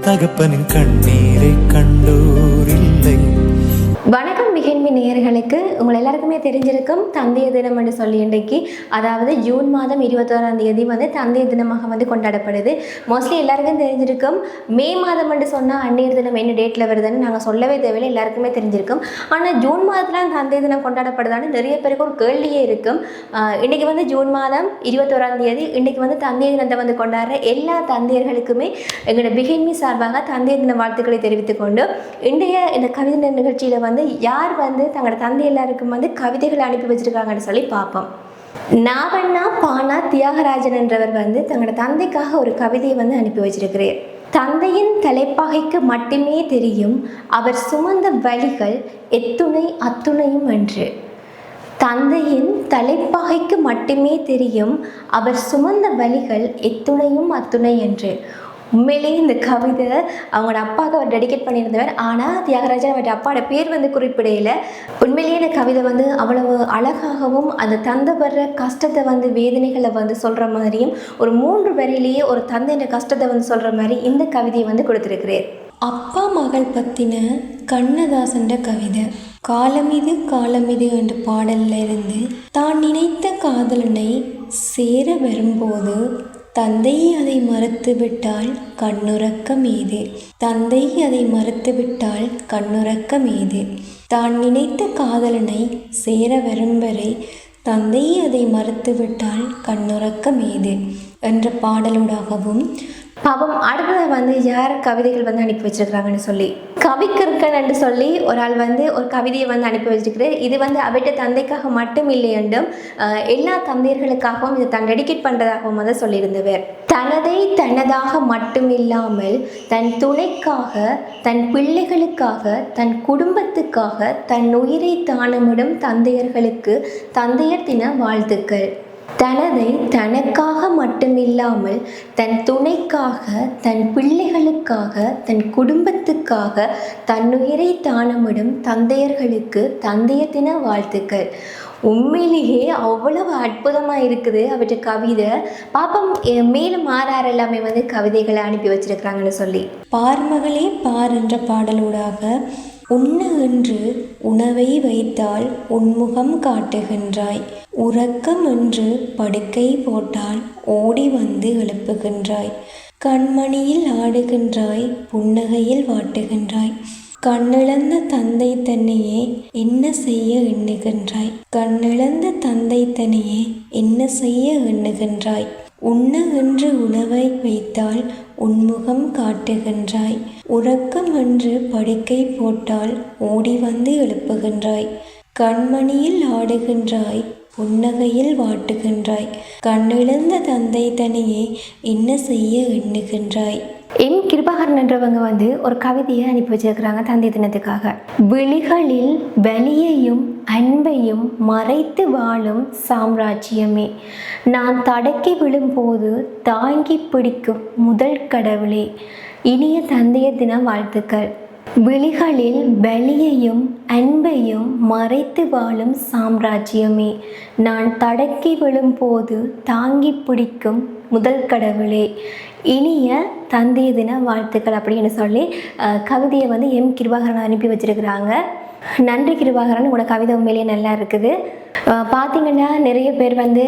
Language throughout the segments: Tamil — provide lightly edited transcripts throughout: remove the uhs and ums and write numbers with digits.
தகப்பனின் கண்ணீரை கண்டோரில்லை. வணக்கம் பிகின்மி நேயர்களுக்கு. உங்கள் எல்லாருக்குமே தெரிஞ்சிருக்கும் தந்தைய தினம் என்று சொல்லி இன்றைக்கு, அதாவது ஜூன் மாதம் 21ஆம் தேதி வந்து தந்தைய தினமாக வந்து கொண்டாடப்படுது. மோஸ்ட்லி எல்லாருக்கும் தெரிஞ்சிருக்கும். மே மாதம் என்று சொன்னால் அந்நியர் தினம் என்ன டேட்டில் வருதுன்னு நாங்கள் சொல்லவே தேவையில்லை, எல்லாருக்குமே தெரிஞ்சிருக்கும். ஆனால் ஜூன் மாதத்தில் தந்தைய தினம் கொண்டாடப்படுதான்னு நிறைய பேருக்கு ஒரு கேள்வியே இருக்கும். இன்றைக்கி வந்து ஜூன் மாதம் 21ஆம் தேதி, இன்றைக்கி வந்து தந்தைய தினத்தை வந்து கொண்டாடுற எல்லா தந்தையர்களுக்குமே எங்களோட பிகின்மி சார்பாக தந்தைய தின வாழ்த்துக்களை தெரிவித்துக் கொண்டு, இன்றைய இந்த கவிதை நிகழ்ச்சியில் வந்து யார் வந்து தங்களோட தந்தை எல்லாருக்கும் வந்து கவிதைகளை அனுப்பி வச்சிருக்காங்கன்னு சொல்லி பார்ப்போம். நாவண்ணா பானா தியாகராஜன் என்றவர் வந்து தங்களோட தந்தைக்காக ஒரு கவிதையை வந்து அனுப்பி வச்சிருக்கிறார். தந்தையின் தலைப்பாகைக்கு மட்டுமே தெரியும் அவர் சுமந்த வலிகள் எத்துணை அத்துணையும் என்று. தந்தையின் தலைப்பாகைக்கு மட்டுமே தெரியும் அவர் சுமந்த வலிகள் எத்துணையும் அத்துணை என்று. உண்மையிலேயே இந்த கவிதை அவங்களோட அப்பாவுக்கு அவர் டெடிகேட் பண்ணியிருந்தவர். ஆனால் தியாகராஜன் அவருடைய அப்பாவோட பேர் வந்து குறிப்பிடையில். உண்மையிலேயே இந்த கவிதை வந்து அவ்வளவு அழகாகவும் அந்த தந்தை வர்ற கஷ்டத்தை வந்து வேதனைகளை வந்து சொல்கிற மாதிரியும், ஒரு 3 வரியிலேயே ஒரு தந்தைன்ற கஷ்டத்தை வந்து சொல்கிற மாதிரி இந்த கவிதையை வந்து கொடுத்துருக்கிறேன். அப்பா மகள் பற்றின கண்ணதாசன்ற கவிதை. காலமிது காலமிது என்ற பாடலில் இருந்து, தான் நினைத்த காதலனை சேர வரும்போது தந்தை அதை மறுத்துவிட்டால் கண்ணுறக்கம் ஏது. தந்தை அதை மறுத்துவிட்டால் கண்ணுறக்கம் ஏது. தான் நினைத்த காதலனை சேர வரும் வரை தந்தை அதை மறுத்துவிட்டால் கண்ணுறக்கம் ஏது என்ற பாடலூடாகவும், பாவம் அடுத்தது வந்து யார் கவிதைகள் வந்து அனுப்பி வச்சிருக்கிறாங்கன்னு சொல்லி, கவிக்கிருக்கன் என்று சொல்லி ஒரு ஆள் வந்து ஒரு கவிதையை வந்து அனுப்பி வச்சிருக்கிறார். இது வந்து அவர்கிட்ட தந்தைக்காக மட்டும் இல்லை என்றும் எல்லா தந்தையர்களுக்காகவும் இதை தான் டெடிகேட் பண்ணுறதாகவும் வந்து சொல்லியிருந்தவர். தனதை தனதாக மட்டும் இல்லாமல் தன் துணைக்காக, தன் பிள்ளைகளுக்காக, தன் குடும்பத்துக்காக தன் உயிரை தானமிடும் தந்தையர்களுக்கு தந்தையர் தின வாழ்த்துக்கள். தனதை தனக்காக மட்டுமில்லாமல் தன் துணைக்காக, தன் பிள்ளைகளுக்காக, தன் குடும்பத்துக்காக தன்னுயிரை தானமிடும் தந்தையர்களுக்கு தந்தையர் தின வாழ்த்துக்கள். உண்மையிலேயே அவ்வளவு அற்புதமாக இருக்குது அவற்றை கவிதை. பாப்பம் மேலும் ஆறாறு எல்லாமே வந்து கவிதைகளை அனுப்பி வச்சிருக்கிறாங்கன்னு சொல்லி, பார்மகளே பார் என்ற பாடலூடாக, உண்ணு என்று உணவை வைத்தால் உன்முகம் காட்டுகின்றாய். உறக்கம் என்று படுக்கை போட்டால் ஓடி வந்து எழுப்புகின்றாய். கண்மணியில் ஆடுகின்றாய், புன்னகையில் வாட்டுகின்றாய். கண்ணிழந்த தந்தை தன்னையே என்ன செய்ய எண்ணுகின்றாய். கண்ணிழந்த தந்தை தன்னையே என்ன செய்ய எண்ணுகின்றாய். உண்ண என்று உணவை வைத்தால் உன்முகம் காட்டுகின்றாய். உறக்கம் என்று படுக்கை போட்டால் ஓடி வந்து எழுப்புகின்றாய். கண்மணியில் ஆடுகின்றாய், புன்னகையில் வாட்டுகின்றாய். கண்ணிழந்த தந்தை தனியே என்ன செய்ய எண்ணுகின்றாய். எம் கிருபாகரன் என்றவங்க வந்து ஒரு கவிதையை அனுப்பி வச்சிருக்கிறாங்க தந்தை தினத்துக்காக. விழிகளில் வலியையும் அன்பையும் மறைத்து வாழும் சாம்ராஜ்யமே, நான் தடக்கி விழும்போது தாங்கி பிடிக்கும் முதல் கடவுளே. இனிய தந்தையர் தின வாழ்த்துக்கள். விழிகளில் வலியையும் அன்பையும் மறைத்து வாழும் சாம்ராஜ்யமே, நான் தடக்கி விழும்போது தாங்கி பிடிக்கும் முதல் கடவுளே. இனிய தந்தைய தின வாழ்த்துக்கள் அப்படின்னு சொல்லி கவிதையை வந்து எம் கிருபாகரன் அனுப்பி வச்சிருக்கிறாங்க. நன்றி கிருபாகரன், உங்களோட கவிதை உண்மையிலேயே நல்லா இருக்குது. பார்த்திங்கன்னா நிறைய பேர் வந்து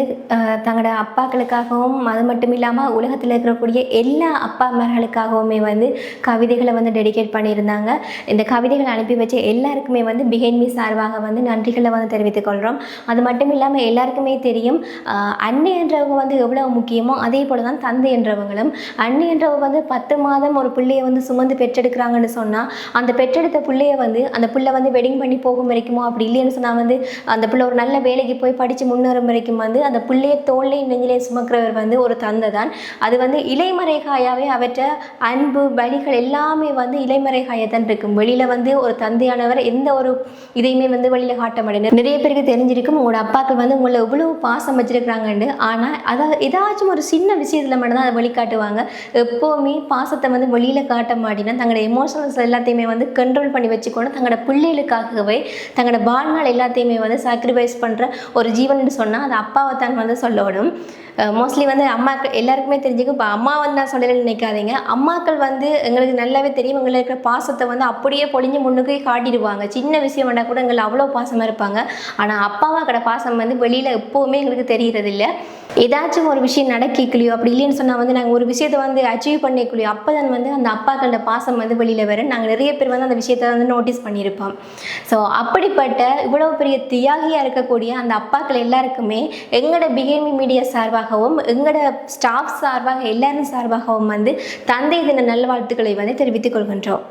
தங்களோட அப்பாக்களுக்காகவும், அது மட்டும் இல்லாமல் உலகத்தில் இருக்கக்கூடிய எல்லா அப்பா அம்மார்களுக்காகவுமே வந்து கவிதைகளை வந்து டெடிகேட் பண்ணியிருந்தாங்க. இந்த கவிதைகளை அனுப்பி வச்ச எல்லாருக்குமே வந்து பிகின்மி சார்பாக வந்து நன்றிகளை வந்து தெரிவித்துக் கொள்கிறோம். அது மட்டும் இல்லாமல் எல்லாருக்குமே தெரியும், அன்னை என்றவங்க வந்து எவ்வளோ முக்கியமோ அதே போல் தான் தந்தை என்றவங்களும். அன்னை என்றவங்க வந்து 10 மாதம் ஒரு பிள்ளையை வந்து சுமந்து பெற்றெடுக்கிறாங்கன்னு சொன்னால், அந்த பெற்றெடுத்த பிள்ளையை வந்து அந்த பிள்ளை வந்து வெட்டிங் பண்ணி போகும் வரைக்குமோ, அப்படி இல்லைன்னு சொன்னால் வந்து அந்த பிள்ளை ஒரு நல்ல வேலைக்கு போய் படித்து முன்னேறும் வரைக்கும் வந்து அந்த பிள்ளையை தோல்லையும் நெஞ்சிலே சுமக்கிறவர் வந்து ஒரு தந்தை தான். அது வந்து இலைமறைகாயாவே அவற்றை அன்பு வலிகள் எல்லாமே வந்து இலைமறைகாயத்தான் இருக்கும். வெளியில் வந்து ஒரு தந்தையானவர் எந்த ஒரு இதையுமே வந்து வெளியில் காட்ட மாட்டேன். நிறைய பேருக்கு தெரிஞ்சிருக்கும் உங்களோட அப்பாக்கள் வந்து உங்களை எவ்வளோ பாசம் வச்சிருக்கிறாங்கன்னு. ஆனால் அதை ஏதாச்சும் ஒரு சின்ன விஷயத்தில் மட்டும்தான் அதை வெளிக்காட்டுவாங்க. எப்போவுமே பாசத்தை வந்து வெளியில் காட்ட மாட்டேன்னா தங்களோட எமோஷனல்ஸ் எல்லாத்தையுமே வந்து கண்ட்ரோல் பண்ணி வச்சுக்கணும். தங்களோட பிள்ளைகளுக்காகவே தங்களோட வாழ்நாள் எல்லாத்தையுமே வந்து சாக்ரிஃபைஸ் பண்ணுற ஒரு ஜீவன் சொன்னால் அது அப்பாவை தான் வந்து சொல்லணும். மோஸ்ட்லி வந்து அம்மாக்கள் எல்லாருக்குமே தெரிஞ்சுக்கும். இப்போ அம்மா வந்து நான் சொல்லலைன்னு நினைக்காதீங்க. அம்மாக்கள் வந்து எங்களுக்கு நல்லாவே தெரியும், எங்களுக்கு இருக்கிற பாசத்தை வந்து அப்படியே பொழிஞ்சு முன்னுக்கு காட்டிடுவாங்க. சின்ன விஷயம் வேண்டாம் கூட எங்களை அவ்வளோ பாசமாக இருப்பாங்க. ஆனால் அப்பாவா கடை பாசம் வந்து வெளியில் எப்போவுமே எங்களுக்கு தெரியறதில்ல. ஏதாச்சும் ஒரு விஷயம் நடக்கலையோ அப்படி இல்லைன்னு சொன்னால் வந்து நாங்கள் ஒரு விஷயத்தை வந்து அச்சீவ் பண்ணிக்கலையோ அப்போ தான் வந்து அந்த அப்பாக்களோட பாசம் வந்து வெளியில் வரும். நாங்கள் நிறைய பேர் வந்து அந்த விஷயத்தை வந்து நோட்டீஸ் பண்ணியிருப்போம். ஸோ அப்படிப்பட்ட இவ்வளோ பெரிய தியாகியாக இருக்கக்கூடிய அந்த அப்பாக்கள் எல்லாருக்குமே எங்களோட பிஹேமி மீடியா சார்பாகவும் எங்களோட ஸ்டாஃப் சார்பாக எல்லாரும் சார்பாகவும் வந்து தந்தை தின நல்வாழ்த்துக்களை வந்து தெரிவித்துக் கொள்கின்றோம்.